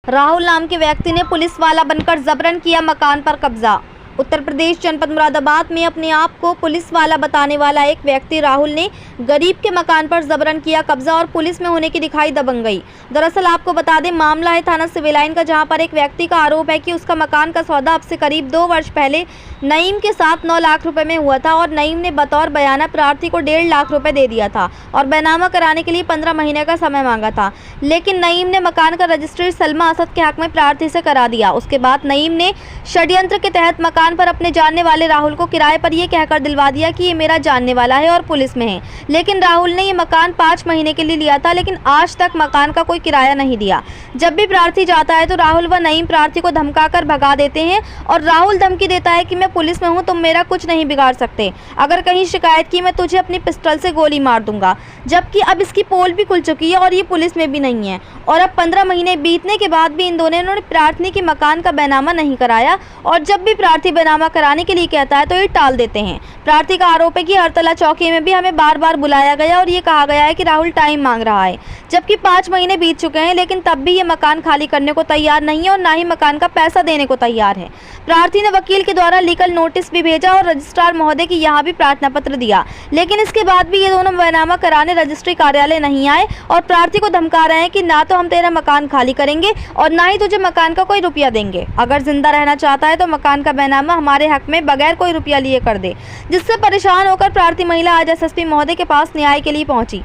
राहुल नाम के व्यक्ति ने पुलिस वाला बनकर जबरन किया मकान पर कब्जा। उत्तर प्रदेश जनपद मुरादाबाद में अपने आप को पुलिस वाला बताने वाला एक व्यक्ति राहुल ने गरीब के मकान पर जबरन किया कब्जा और पुलिस में होने की दिखाई दबंग गई। दरअसल आपको बता दें, मामला है थाना सिविल लाइन का, जहां पर एक व्यक्ति का आरोप है कि उसका मकान का सौदा अब से करीब 2 वर्ष पहले नईम के साथ 9 लाख रुपए में हुआ था और नईम ने बतौर बयाना प्रार्थी को 1.5 लाख रुपए दे दिया था और बैनामा कराने के लिए 15 महीने का समय मांगा था। लेकिन नईम ने मकान का रजिस्ट्री सलमा असद के हक में प्रार्थी से करा दिया। उसके बाद नईम ने षड्यंत्र के तहत मकान पर अपने जानने वाले राहुल को किराए पर यह कहकर दिलवा दिया कि ये मेरा जानने वाला है और पुलिस में है। लेकिन राहुल ने ये मकान 5 महीने के लिए लिया था, लेकिन आज तक मकान का कोई किराया नहीं दिया। जब भी प्रार्थी जाता है तो राहुल व नईम प्रार्थी को धमकाकर भगा देते हैं और राहुल धमकी देता है कि मैं पुलिस में हूं, तुम मेरा कुछ नहीं बिगाड़ सकते, अगर कहीं शिकायत की मैं तुझे अपनी पिस्टल से गोली मार दूंगा। जबकि अब इसकी पोल भी खुल चुकी है और ये पुलिस में भी नहीं है और अब 15 महीने बीतने के बाद भी इन दोनों ने प्रार्थी के मकान का बैनामा नहीं कराया और जब भी प्रार्थी बैनामा कराने के लिए कहता है तो ये टाल देते हैं। प्रार्थी का आरोप है कि हरतला चौकी में भी हमें बार बार बुलाया गया और ये कहा गया है कि राहुल टाइम मांग रहा है, जबकि 5 महीने बीत चुके हैं, लेकिन तब भी ये मकान खाली करने को तैयार नहीं है और ना ही मकान का पैसा देने को तैयार है। प्रार्थी ने वकील के द्वारा लीगल नोटिस भी भेजा और रजिस्ट्रार महोदय की यहाँ भी प्रार्थना पत्र दिया, लेकिन इसके बाद भी ये दोनों बैनामा कराने रजिस्ट्री कार्यालय नहीं आए और प्रार्थी को धमका रहे हैं कि ना तो हम तेरा मकान खाली करेंगे और ना ही तुझे मकान का कोई रुपया देंगे। अगर जिंदा रहना चाहता है तो मकान का बैनामा हमारे हक में बगैर कोई रुपया लिए कर दे। जिससे परेशान होकर प्रार्थी महिला आज एसएसपी महोदय के पास न्याय के लिए पहुंची।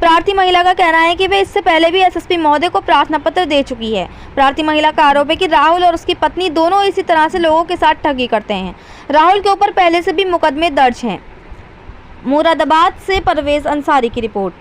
प्रार्थी महिला का कहना है कि वे इससे पहले भी एसएसपी महोदय को प्रार्थना पत्र दे चुकी है। प्रार्थी महिला का आरोप है कि राहुल और उसकी पत्नी दोनों इसी तरह से लोगों के साथ ठगी करते हैं। राहुल के ऊपर पहले से भी मुकदमे दर्ज हैं। मुरादाबाद से परवेज अंसारी की रिपोर्ट।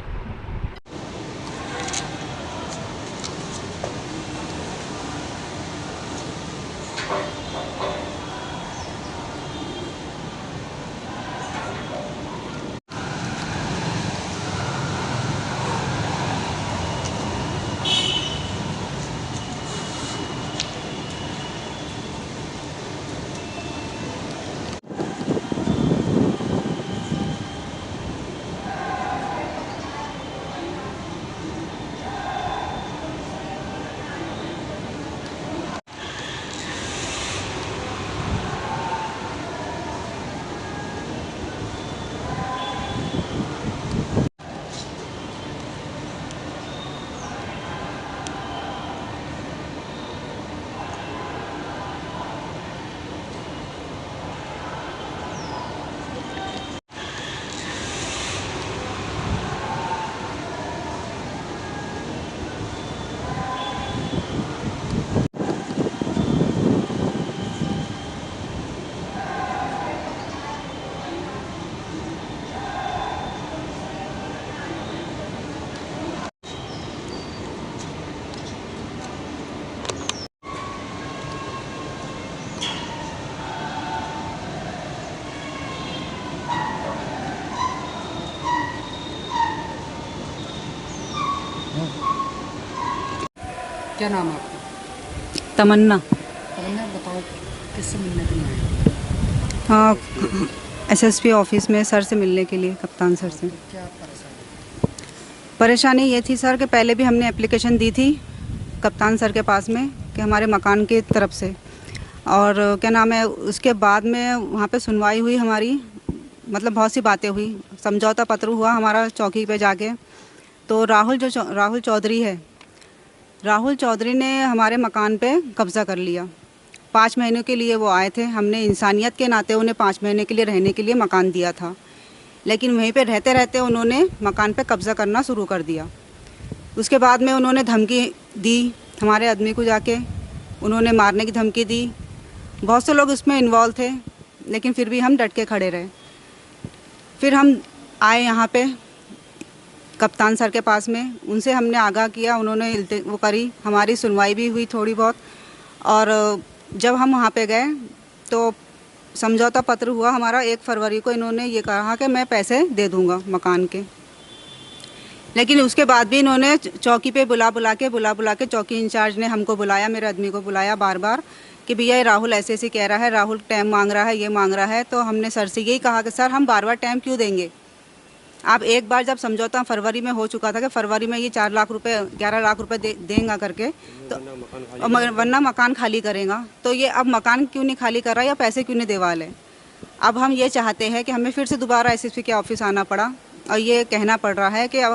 क्या नाम है आपका? तमन्ना। तमन्ना, बताओ किससे मिलने के लिए आए? हाँ, एसएसपी ऑफिस में सर से मिलने के लिए, कप्तान सर से। क्या परेशानी? परेशानी ये थी सर कि पहले भी हमने एप्लीकेशन दी थी कप्तान सर के पास में कि हमारे मकान की तरफ से, और क्या नाम है, उसके बाद में वहाँ पे सुनवाई हुई हमारी, मतलब बहुत सी बातें हुई, समझौता पत्र हुआ हमारा चौकी पे जाके। तो राहुल चौधरी ने हमारे मकान पे कब्ज़ा कर लिया। 5 महीनों के लिए वो आए थे। हमने इंसानियत के नाते उन्हें 5 महीने के लिए रहने के लिए मकान दिया था, लेकिन वहीं पे रहते रहते उन्होंने मकान पे कब्ज़ा करना शुरू कर दिया। उसके बाद में उन्होंने धमकी दी हमारे आदमी को, जाके उन्होंने मारने की धमकी दी। बहुत से लोग उसमें इन्वॉल्व थे, लेकिन फिर भी हम डट के खड़े रहे। फिर हम आए यहाँ पे कप्तान सर के पास में, उनसे हमने आगाह किया, उन्होंने वो करी, हमारी सुनवाई भी हुई थोड़ी बहुत। और जब हम वहाँ पे गए तो समझौता पत्र हुआ हमारा 1 फरवरी को। इन्होंने ये कहा कि मैं पैसे दे दूँगा मकान के, लेकिन उसके बाद भी इन्होंने चौकी पे बुला बुला के चौकी इंचार्ज ने हमको बुलाया, मेरे आदमी को बुलाया बार बार कि भैया ये राहुल ऐसे ऐसे कह रहा है, राहुल टाइम मांग रहा है, ये मांग रहा है। तो हमने सर से यही कहा कि सर हम बार बार टाइम क्यों देंगे, आप एक बार जब समझौता फरवरी में हो चुका था कि फरवरी में ये 4 लाख रुपए 11 लाख रुपए देंगा करके, तो वरना मकान खाली करेगा, तो ये अब मकान क्यों नहीं खाली कर रहा या पैसे क्यों नहीं दे वाले। अब हम ये चाहते हैं कि हमें फिर से दोबारा एसएसपी के ऑफिस आना पड़ा और ये कहना पड़ रहा है कि अब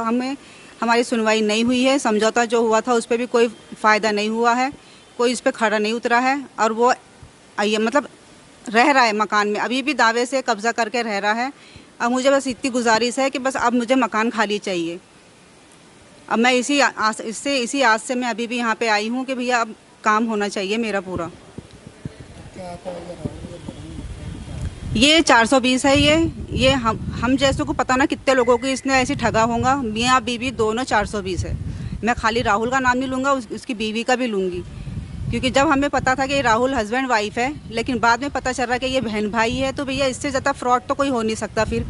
हमारी सुनवाई नहीं हुई है, समझौता जो हुआ था उस पर भी कोई फ़ायदा नहीं हुआ है, कोई इस पर खड़ा नहीं उतरा है और वो ये मतलब रह रहा है मकान में, अभी भी दावे से कब्ज़ा करके रह रहा है। अब मुझे बस इतनी गुजारिश है कि बस अब मुझे मकान खाली चाहिए। अब मैं इसी आस से मैं अभी भी यहाँ पे आई हूँ कि भैया अब काम होना चाहिए मेरा पूरा। ये 420 है, ये हम जैसों को पता ना कितने लोगों को इसने ऐसे ठगा होगा। मियाँ बीवी दोनों 420 है। मैं खाली राहुल का नाम नहीं लूँगा, उसकी बीवी का भी लूँगी, क्योंकि जब हमें पता था कि राहुल हस्बैंड वाइफ है, लेकिन बाद में पता चल रहा कि ये बहन भाई है, तो भैया इससे ज़्यादा फ्रॉड तो कोई हो नहीं सकता फिर।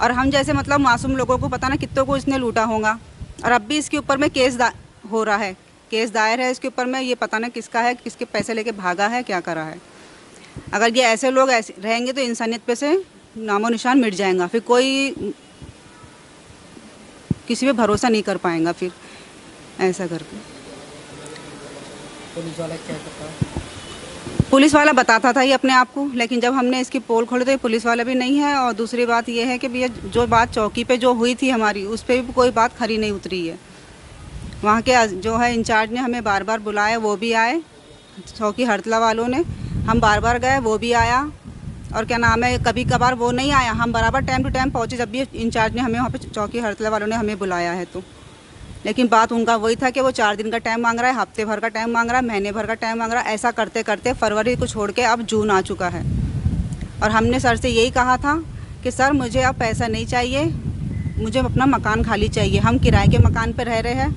और हम जैसे मतलब मासूम लोगों को पता ना कितनों को इसने लूटा होगा। और अब भी इसके ऊपर में केस हो रहा है, केस दायर है इसके ऊपर में, ये पता ना किसका है, किसके पैसे लेके भागा है, क्या करा है। अगर ये ऐसे लोग ऐसे रहेंगे तो इंसानियत पे से नामो निशान मिट जाएगा, फिर कोई किसी पे भरोसा नहीं कर पाएगा फिर ऐसा करके। पुलिस वाला क्या कहता? पुलिस वाला बताता था ये अपने आप को, लेकिन जब हमने इसकी पोल खोली तो ये पुलिस वाला भी नहीं है। और दूसरी बात ये है कि भैया जो बात चौकी पे जो हुई थी हमारी, उस पर भी कोई बात खरी नहीं उतरी है। वहाँ के जो है इंचार्ज ने हमें बार बार बुलाया, वो भी आए, चौकी हड़तला वालों ने, हम बार बार गए, वो भी आया। और क्या नाम है, कभी कभार वो नहीं आया, हम बराबर टाइम टू टाइम पहुँचे जब भी इंचार्ज ने हमें वहाँ पे चौकी हड़तला वालों ने हमें बुलाया है। तो लेकिन बात उनका वही था कि वो 4 दिन का टाइम मांग रहा है, हफ्ते भर का टाइम मांग रहा है, महीने भर का टाइम मांग रहा है। ऐसा करते करते फरवरी को छोड़ के अब जून आ चुका है। और हमने सर से यही कहा था कि सर मुझे अब पैसा नहीं चाहिए, मुझे अपना मकान खाली चाहिए। हम किराए के मकान पर रह रहे हैं,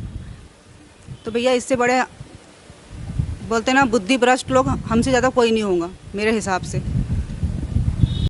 तो भैया इससे बड़े बोलते ना बुद्धि भ्रष्ट लोग हमसे ज़्यादा कोई नहीं होगा मेरे हिसाब से।